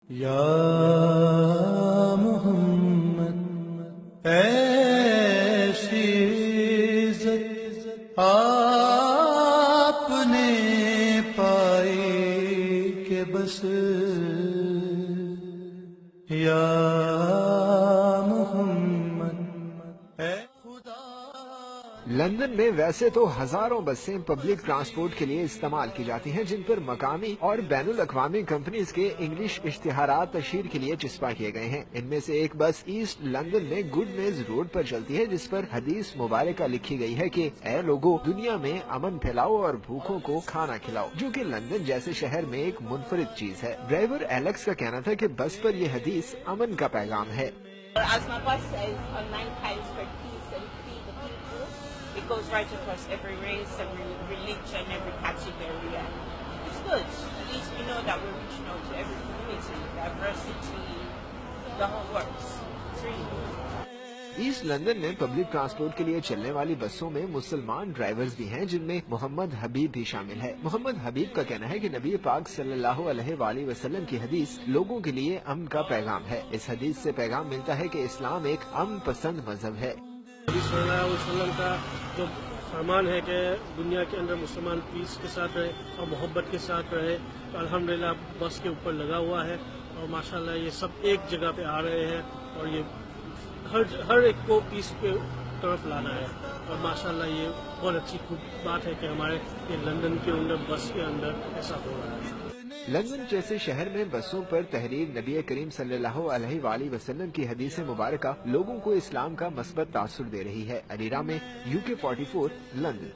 یا محمد ایسی عزت آپ نے پائی کہ بس یا محمد اے خدا. لندن میں ویسے تو ہزاروں بسیں پبلک ٹرانسپورٹ کے لیے استعمال کی جاتی ہیں جن پر مقامی اور بین الاقوامی کمپنیز کے انگلش اشتہارات تشہیر کے لیے چسپاں کیے گئے ہیں. ان میں سے ایک بس ایسٹ لندن میں گڈ میز روڈ پر چلتی ہے جس پر حدیث مبارکہ لکھی گئی ہے کہ اے لوگو، دنیا میں امن پھیلاؤ اور بھوکوں کو کھانا کھلاؤ، جو کہ لندن جیسے شہر میں ایک منفرد چیز ہے. ڈرائیور ایلیکس کا کہنا تھا کہ بس پر یہ حدیث امن کا پیغام ہے. As my bus says, on 9 times for peace and feed the people, it goes right across every race, every religion, every category. It's good. At least we know that we're reaching out to every community, diversity, the whole works. It's really good. East London میں public transport کے لیے چلنے والی بسوں میں مسلمان drivers بھی ہیں جن میں محمد حبیب بھی شامل ہے. محمد حبیب کا کہنا ہے کہ نبی پاک صلی اللہ علیہ وآلہ وسلم کی حدیث لوگوں کے لیے امن کا پیغام ہے. اس حدیث سے پیغام ملتا ہے کہ اسلام ایک امن پسند مذہب ہے. نبی صلی اللہ علیہ وسلم کا جو فرمان ہے کہ دنیا کے اندر مسلمان پیس کے ساتھ رہے اور محبت کے ساتھ رہے، تو الحمدللہ بس کے اوپر لگا ہوا ہے اور ماشاءاللہ یہ سب ایک جگہ پہ آ رہے ہیں اور یہ ہر ایک کو پیس کے طرف لانا ہے. اور ماشاءاللہ یہ بہت اچھی خوب بات ہے کہ ہمارے یہ لندن کے اندر بس کے اندر ایسا ہو رہا ہے. لندن جیسے شہر میں بسوں پر تحریر نبی کریم صلی اللہ علیہ وآلہ وسلم کی حدیث مبارکہ لوگوں کو اسلام کا مثبت تاثر دے رہی ہے. علیرہ میں UK 44 لندن.